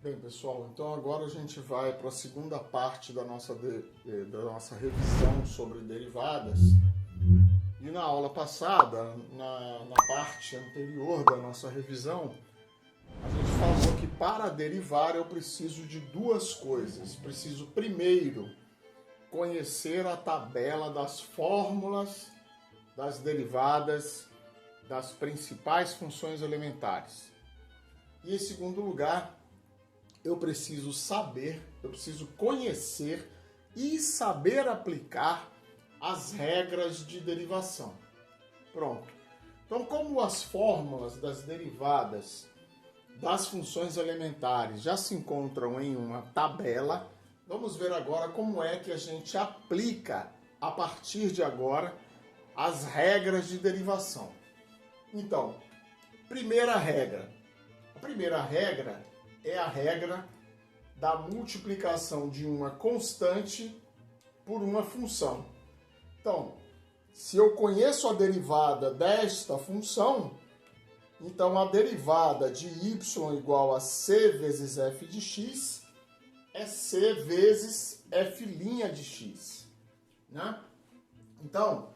Bem, pessoal, então agora a gente vai para a segunda parte da nossa revisão sobre derivadas. E na aula passada, na parte anterior da nossa revisão, a gente falou que para derivar eu preciso de duas coisas. Preciso primeiro conhecer a tabela das fórmulas das derivadas das principais funções elementares. E em segundo lugar, eu preciso conhecer e saber aplicar as regras de derivação. Pronto. Então, como as fórmulas das derivadas das funções elementares já se encontram em uma tabela, vamos ver agora como é que a gente aplica, a partir de agora, as regras de derivação. Então, primeira regra. A primeira regra é a regra da multiplicação de uma constante por uma função. Então, se eu conheço a derivada desta função, então a derivada de y igual a c vezes f de x é c vezes f' de x, né? Então,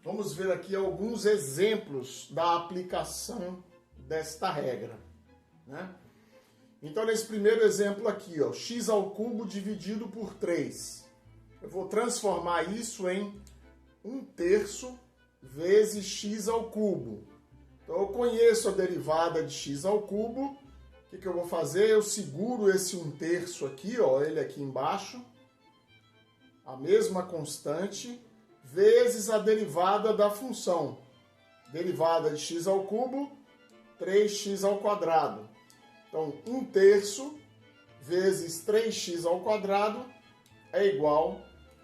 vamos ver aqui alguns exemplos da aplicação desta regra, né? Então, nesse primeiro exemplo aqui, ó, x ao cubo dividido por 3. Eu vou transformar isso em 1/3 vezes x ao cubo. Então, eu conheço a derivada de x ao cubo. O que eu vou fazer? Eu seguro esse 1/3 aqui, ó, ele aqui embaixo. A mesma constante, vezes a derivada da função. Derivada de x ao cubo, 3x ao quadrado. Então, 1/3 vezes 3x ao quadrado é igual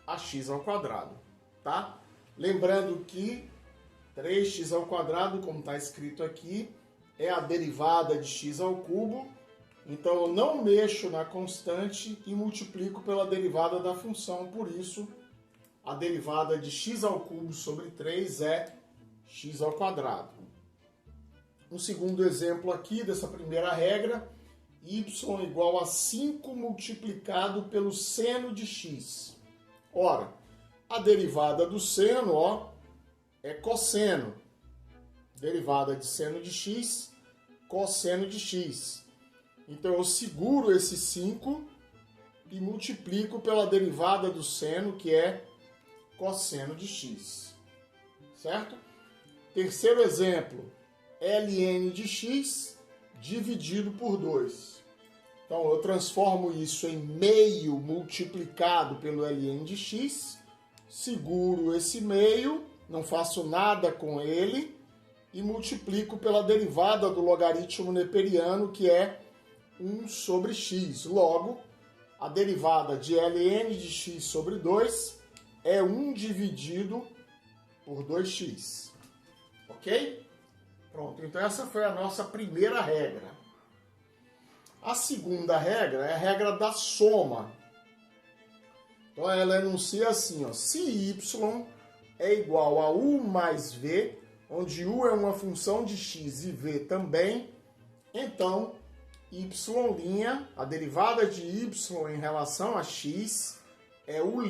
a x ao quadrado, tá? Lembrando que 3x ao quadrado, como está escrito aqui, é a derivada de x ao cubo. Então, eu não mexo na constante e multiplico pela derivada da função. Por isso, a derivada de x ao cubo sobre 3 é x ao quadrado. Um segundo exemplo aqui dessa primeira regra, y igual a 5 multiplicado pelo seno de x. Ora, a derivada do seno, ó, é cosseno. Derivada de seno de x, cosseno de x. Então, eu seguro esse 5 e multiplico pela derivada do seno, que é cosseno de x. Certo? Terceiro exemplo, ln de x dividido por 2. Então, eu transformo isso em meio multiplicado pelo ln de x, seguro esse meio, não faço nada com ele, e multiplico pela derivada do logaritmo neperiano, que é 1 sobre x. Logo, a derivada de ln de x sobre 2 é 1 dividido por 2x. Ok? Pronto, então essa foi a nossa primeira regra. A segunda regra é a regra da soma. Então ela enuncia assim, ó, se y é igual a u mais v, onde u é uma função de x e v também, então y', a derivada de y em relação a x, é u'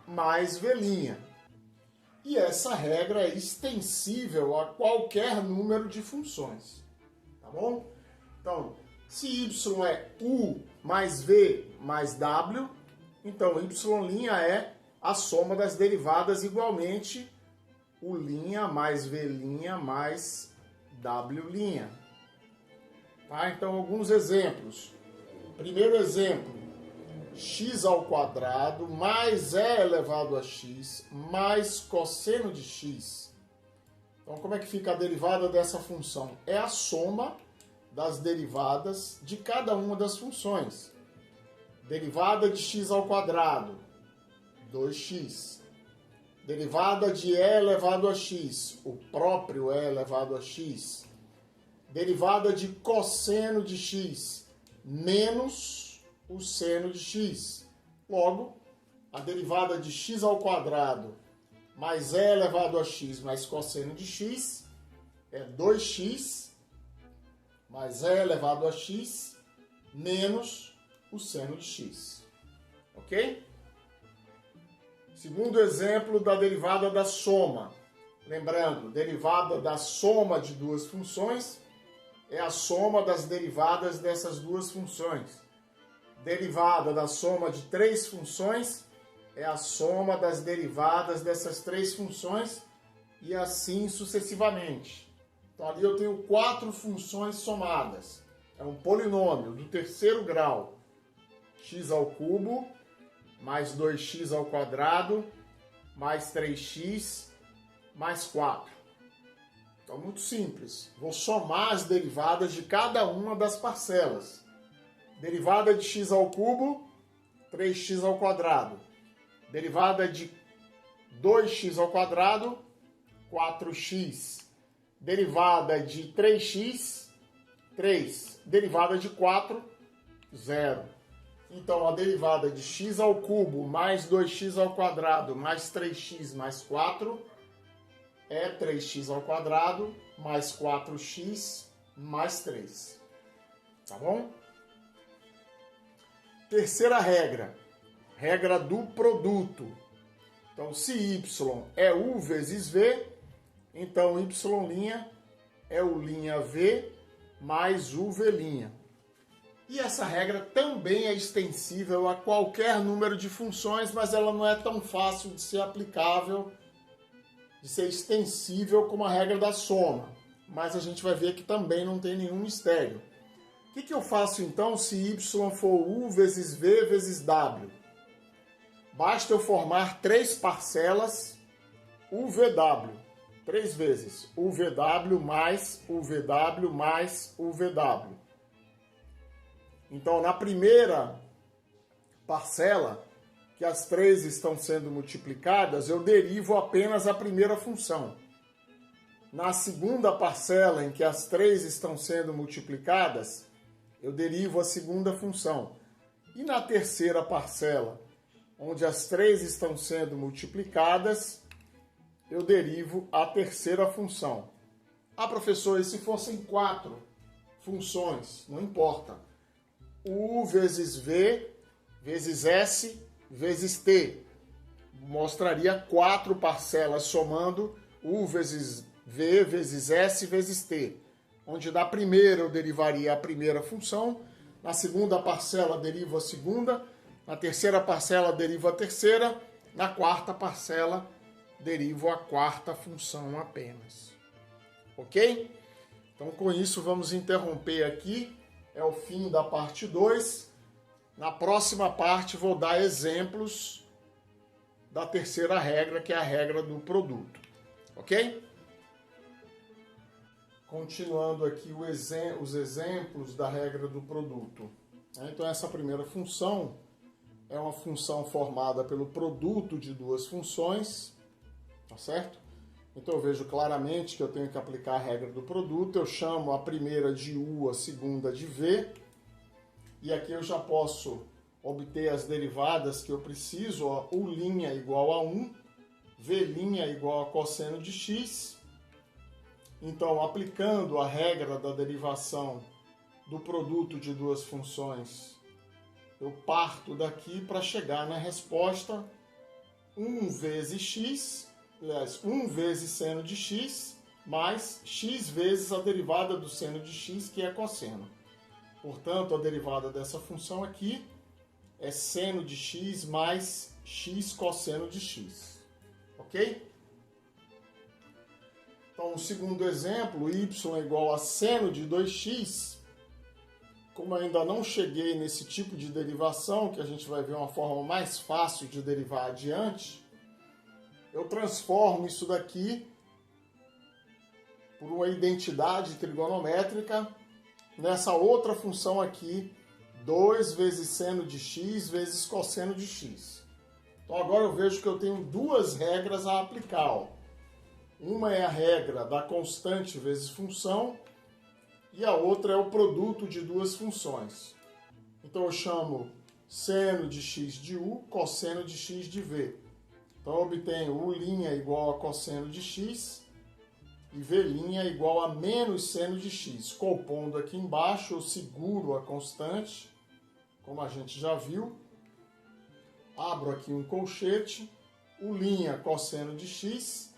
mais v'. E essa regra é extensível a qualquer número de funções, tá bom? Então, se y é u mais v mais w, então y' é a soma das derivadas igualmente u' mais v' mais w'. Tá? Então, alguns exemplos. Primeiro exemplo, x ao quadrado mais e elevado a x mais cosseno de x. Então, como é que fica a derivada dessa função? É a soma das derivadas de cada uma das funções. Derivada de x ao quadrado, 2x. Derivada de e elevado a x, o próprio e elevado a x. Derivada de cosseno de x, menos o seno de x. Logo, a derivada de x ao quadrado mais e elevado a x mais cosseno de x é 2x mais e elevado a x menos o seno de x. Ok? Segundo exemplo da derivada da soma. Lembrando, derivada da soma de duas funções é a soma das derivadas dessas duas funções. Derivada da soma de três funções é a soma das derivadas dessas três funções e assim sucessivamente. Então ali eu tenho 4 funções somadas. É um polinômio do terceiro grau. X ao cubo mais 2x ao quadrado mais 3x mais 4. Então, muito simples. Vou somar as derivadas de cada uma das parcelas. Derivada de x ao cubo, 3x ao quadrado. Derivada de 2x ao quadrado, 4x. Derivada de 3x, 3. Derivada de 4, 0. Então, a derivada de x ao cubo mais 2x ao quadrado mais 3x mais 4 é 3x ao quadrado mais 4x mais 3. Tá bom? Terceira regra. Regra do produto. Então, se y é u vezes v, então y' é o' v mais u v'. E essa regra também é extensível a qualquer número de funções, mas ela não é tão fácil de ser aplicável, de ser extensível como a regra da soma. Mas a gente vai ver que também não tem nenhum mistério. O que eu faço então se y for u vezes v vezes w? Basta eu formar 3 parcelas UVW. 3 vezes UVW mais UVW mais UVW. Então, na primeira parcela, que as 3 estão sendo multiplicadas, eu derivo apenas a primeira função. Na segunda parcela, em que as 3 estão sendo multiplicadas, eu derivo a segunda função. E na terceira parcela, onde as 3 estão sendo multiplicadas, eu derivo a terceira função. Ah, professor, e se fossem 4 funções? Não importa. U vezes V vezes S vezes T. Mostraria 4 parcelas somando U vezes V vezes S vezes T. Onde da primeira eu derivaria a primeira função, na segunda parcela derivo a segunda, na terceira parcela derivo a terceira, na quarta parcela derivo a quarta função apenas. Ok? Então com isso vamos interromper aqui. É o fim da parte 2. Na próxima parte vou dar exemplos da terceira regra, que é a regra do produto. Ok? Continuando aqui os exemplos da regra do produto. Então essa primeira função é uma função formada pelo produto de duas funções, tá certo? Então eu vejo claramente que eu tenho que aplicar a regra do produto, eu chamo a primeira de U, a segunda de V, e aqui eu já posso obter as derivadas que eu preciso, ó, U' igual a 1, V' igual a cosseno de x. Então, aplicando a regra da derivação do produto de duas funções, eu parto daqui para chegar na resposta 1 vezes x, aliás, 1 vezes seno de x, mais x vezes a derivada do seno de x, que é cosseno. Portanto, a derivada dessa função aqui é seno de x mais x cosseno de x. Ok? Então, o segundo exemplo, y é igual a seno de 2x. Como eu ainda não cheguei nesse tipo de derivação, que a gente vai ver uma forma mais fácil de derivar adiante, eu transformo isso daqui por uma identidade trigonométrica nessa outra função aqui, 2 vezes seno de x vezes cosseno de x. Então agora eu vejo que eu tenho duas regras a aplicar. Ó. Uma é a regra da constante vezes função e a outra é o produto de duas funções. Então eu chamo seno de x de u, cosseno de x de v. Então eu obtenho U' igual a cosseno de x e V' é igual a menos seno de x. Compondo aqui embaixo, eu seguro a constante, como a gente já viu. Abro aqui um colchete, o' cosseno de x,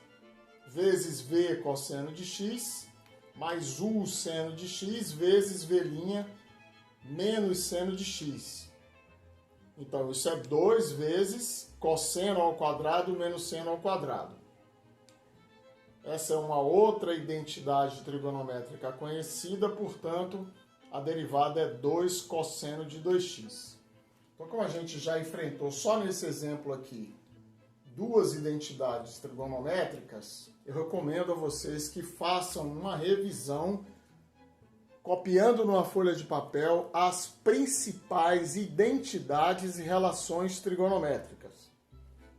vezes V cosseno de x, mais U seno de x, vezes V' menos seno de x. Então, isso é 2 vezes cosseno ao quadrado menos seno ao quadrado. Essa é uma outra identidade trigonométrica conhecida, portanto, a derivada é 2 cosseno de 2x. Então, como a gente já enfrentou só nesse exemplo aqui duas identidades trigonométricas, eu recomendo a vocês que façam uma revisão copiando numa folha de papel as principais identidades e relações trigonométricas.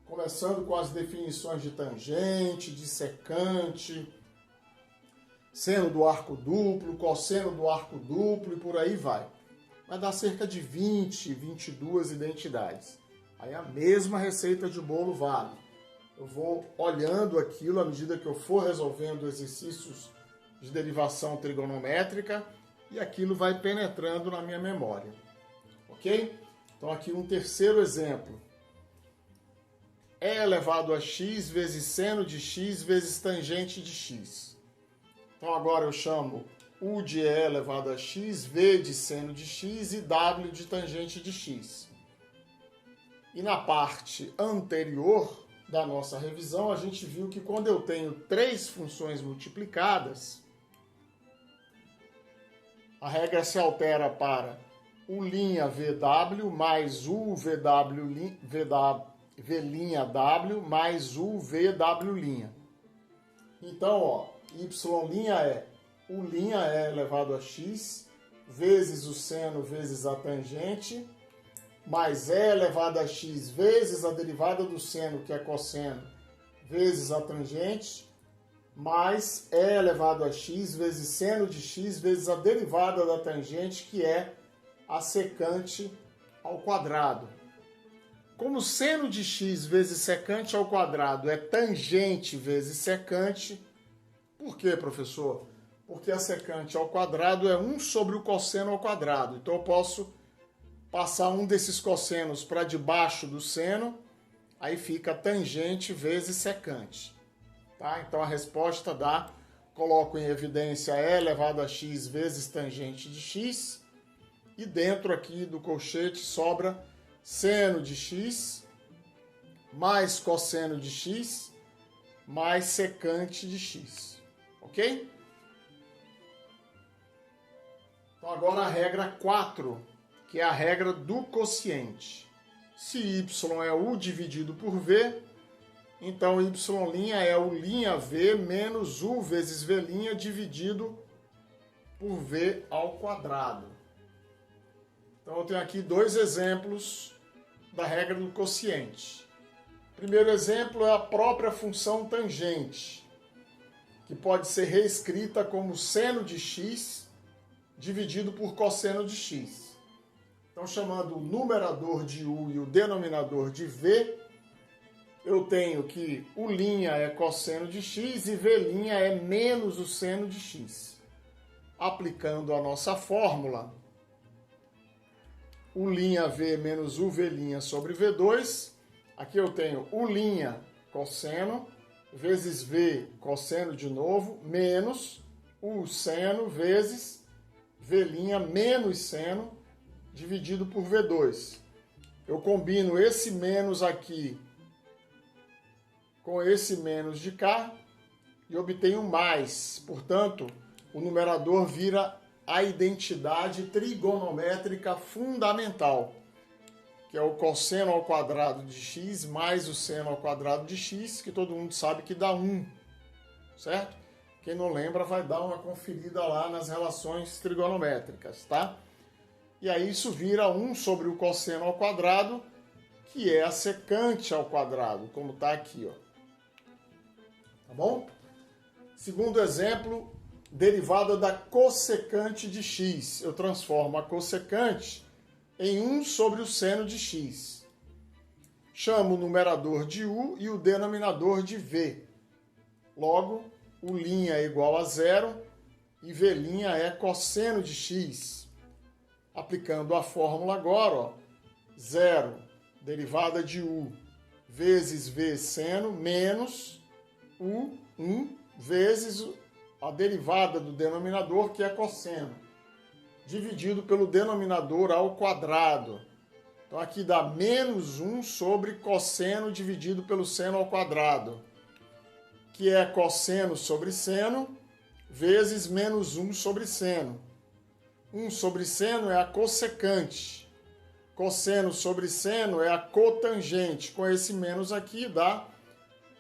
Começando com as definições de tangente, de secante, seno do arco duplo, cosseno do arco duplo e por aí vai. Vai dar cerca de 20, 22 identidades. Aí a mesma receita de bolo vale. Eu vou olhando aquilo à medida que eu for resolvendo exercícios de derivação trigonométrica e aquilo vai penetrando na minha memória. Ok? Então aqui um terceiro exemplo. E elevado a x vezes seno de x vezes tangente de x. Então agora eu chamo U de E elevado a x, V de seno de x e W de tangente de x. E na parte anterior da nossa revisão, a gente viu que quando eu tenho três funções multiplicadas, a regra se altera para U'VW mais UVW, V'W mais UVW'. Então, ó, Y' é U'E elevado a x, vezes o seno vezes a tangente, mais E elevado a x vezes a derivada do seno, que é cosseno, vezes a tangente, mais E elevado a x vezes seno de x vezes a derivada da tangente, que é a secante ao quadrado. Como seno de x vezes secante ao quadrado é tangente vezes secante, por quê, professor? Porque a secante ao quadrado é 1 sobre o cosseno ao quadrado. Então eu posso passar um desses cossenos para debaixo do seno, aí fica tangente vezes secante. Tá? Então a resposta dá, coloco em evidência E elevado a x vezes tangente de x, e dentro aqui do colchete sobra seno de x mais cosseno de x mais secante de x. Ok? Então agora a regra 4, que é a regra do quociente. Se y é u dividido por v, então y' é U'V menos u vezes v' dividido por v ao quadrado. Então eu tenho aqui dois exemplos da regra do quociente. O primeiro exemplo é a própria função tangente, que pode ser reescrita como seno de x dividido por cosseno de x. Então, chamando o numerador de u e o denominador de v, eu tenho que U'E é cosseno de x e V' é menos o seno de x. Aplicando a nossa fórmula, U'V menos UV' sobre V2, aqui eu tenho U'E cosseno, vezes V cosseno de novo, menos U seno vezes V' menos seno, dividido por V2. Eu combino esse menos aqui com esse menos de cá e obtenho mais. Portanto, o numerador vira a identidade trigonométrica fundamental, que é o cosseno ao quadrado de x mais o seno ao quadrado de x, que todo mundo sabe que dá 1, certo? Quem não lembra vai dar uma conferida lá nas relações trigonométricas, tá? E aí isso vira 1 sobre o cosseno ao quadrado, que é a secante ao quadrado, como está aqui, ó. Tá bom? Segundo exemplo, derivada da cossecante de x. Eu transformo a cossecante em 1 sobre o seno de x. Chamo o numerador de u e o denominador de v. Logo, U' é igual a 0 e V' é cosseno de x. Aplicando a fórmula agora, ó, 0, derivada de U, vezes V seno, menos U1 vezes a derivada do denominador, que é cosseno, dividido pelo denominador ao quadrado. Então aqui dá menos 1 sobre cosseno dividido pelo seno ao quadrado, que é cosseno sobre seno, vezes menos 1 sobre seno. 1 sobre seno é a cossecante. Cosseno sobre seno é a cotangente. Com esse menos aqui dá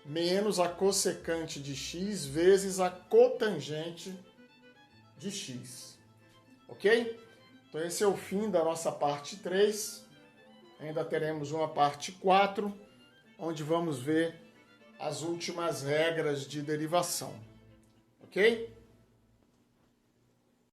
menos a cossecante de x vezes a cotangente de x. Ok? Então esse é o fim da nossa parte 3. Ainda teremos uma parte 4, onde vamos ver as últimas regras de derivação. Ok?